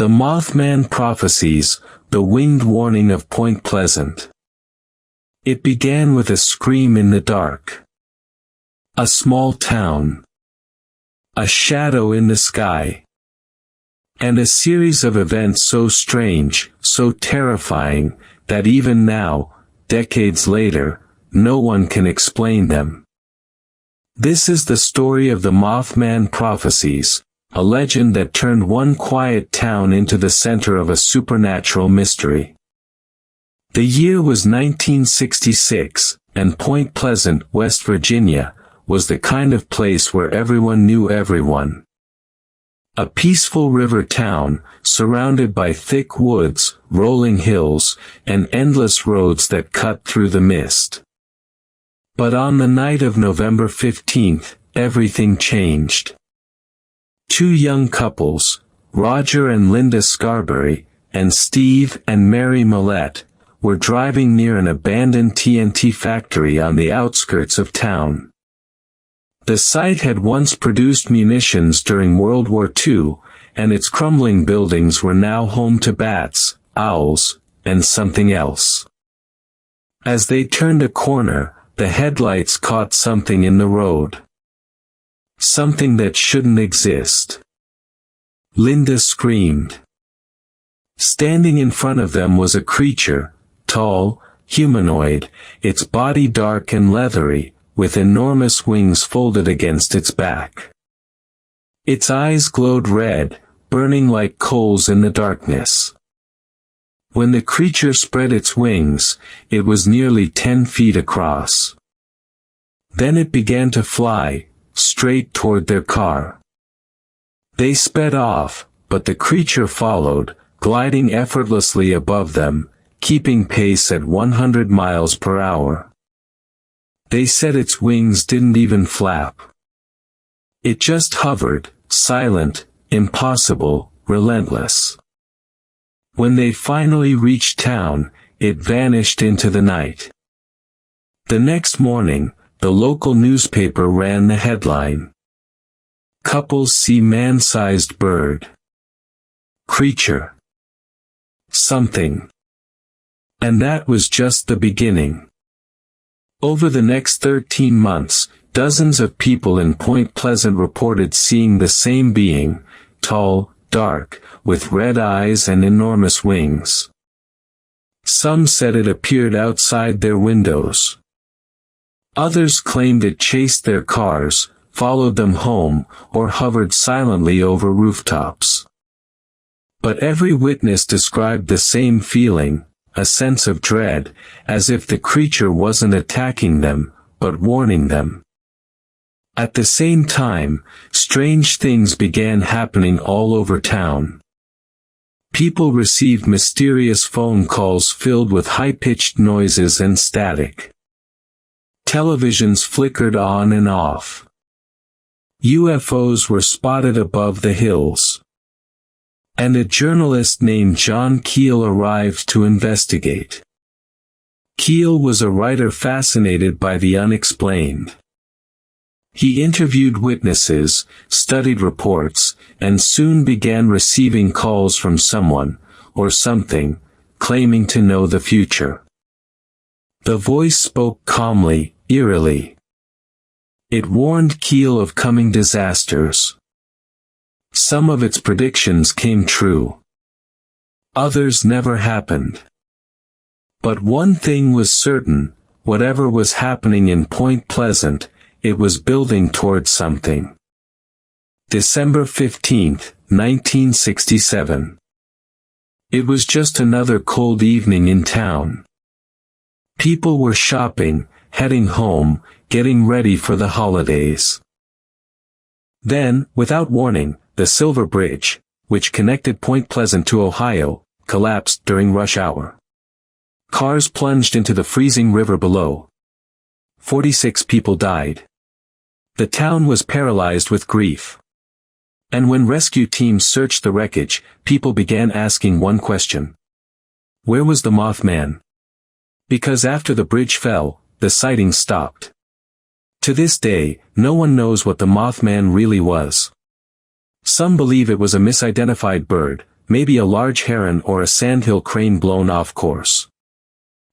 The Mothman Prophecies, the winged warning of Point Pleasant. It began with a scream in the dark. A small town. A shadow in the sky. And a series of events so strange, so terrifying, that even now, decades later, no one can explain them. This is the story of the Mothman Prophecies, a legend that turned one quiet town into the center of a supernatural mystery. The year was 1966, and Point Pleasant, West Virginia, was the kind of place where everyone knew everyone. A peaceful river town, surrounded by thick woods, rolling hills, and endless roads that cut through the mist. But on the night of November 15th, everything changed. Two young couples, Roger and Linda Scarberry, and Steve and Mary Millette, were driving near an abandoned TNT factory on the outskirts of town. The site had once produced munitions during World War II, and its crumbling buildings were now home to bats, owls, and something else. As they turned a corner, the headlights caught something in the road. Something that shouldn't exist. Linda screamed. Standing in front of them was a creature, tall, humanoid, its body dark and leathery, with enormous wings folded against its back. Its eyes glowed red, burning like coals in the darkness. When the creature spread its wings, it was nearly 10 feet across. Then it began to fly, straight toward their car. They sped off, but the creature followed, gliding effortlessly above them, keeping pace at 100 miles per hour. They said its wings didn't even flap. It just hovered, silent, impossible, relentless. When they finally reached town, it vanished into the night. The next morning, the local newspaper ran the headline. Couples see man-sized bird. Creature. Something. And that was just the beginning. Over the next 13 months, dozens of people in Point Pleasant reported seeing the same being, tall, dark, with red eyes and enormous wings. Some said it appeared outside their windows. Others claimed it chased their cars, followed them home, or hovered silently over rooftops. But every witness described the same feeling, a sense of dread, as if the creature wasn't attacking them, but warning them. At the same time, strange things began happening all over town. People received mysterious phone calls filled with high-pitched noises and static. Televisions flickered on and off. UFOs were spotted above the hills. And a journalist named John Keel arrived to investigate. Keel was a writer fascinated by the unexplained. He interviewed witnesses, studied reports, and soon began receiving calls from someone, or something, claiming to know the future. The voice spoke calmly, eerily. It warned Keel of coming disasters. Some of its predictions came true. Others never happened. But one thing was certain, whatever was happening in Point Pleasant, it was building towards something. December 15, 1967. It was just another cold evening in town. People were shopping, heading home, getting ready for the holidays. Then, without warning, the Silver Bridge, which connected Point Pleasant to Ohio, collapsed during rush hour. Cars plunged into the freezing river below. 46 people died. The town was paralyzed with grief. And when rescue teams searched the wreckage, people began asking one question. Where was the Mothman? Because after the bridge fell, the sightings stopped. To this day, no one knows what the Mothman really was. Some believe it was a misidentified bird, maybe a large heron or a sandhill crane blown off course.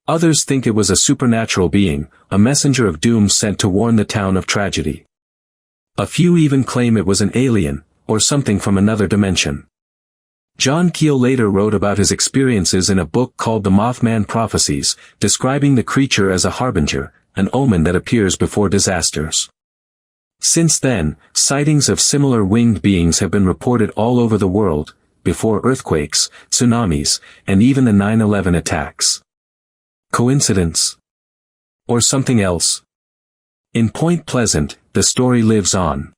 Others think it was a supernatural being, a messenger of doom sent to warn the town of tragedy. A few even claim it was an alien, or something from another dimension. John Keel later wrote about his experiences in a book called The Mothman Prophecies, describing the creature as a harbinger, an omen that appears before disasters. Since then, sightings of similar winged beings have been reported all over the world, before earthquakes, tsunamis, and even the 9/11 attacks. Coincidence? Or something else? In Point Pleasant, the story lives on.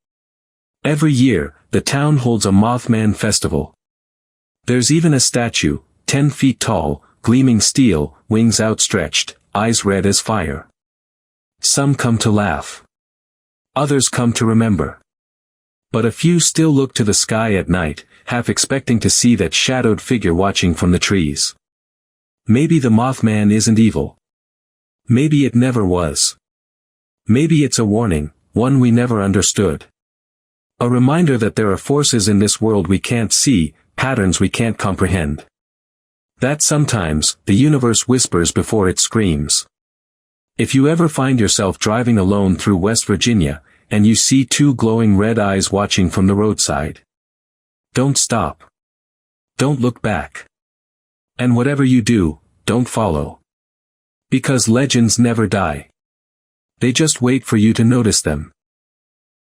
Every year, the town holds a Mothman festival. There's even a statue, 10 feet tall, gleaming steel, wings outstretched, eyes red as fire. Some come to laugh. Others come to remember. But a few still look to the sky at night, half expecting to see that shadowed figure watching from the trees. Maybe the Mothman isn't evil. Maybe it never was. Maybe it's a warning, one we never understood. A reminder that there are forces in this world we can't see, patterns we can't comprehend. That sometimes, the universe whispers before it screams. If you ever find yourself driving alone through West Virginia, and you see two glowing red eyes watching from the roadside, don't stop. Don't look back. And whatever you do, don't follow. Because legends never die. They just wait for you to notice them.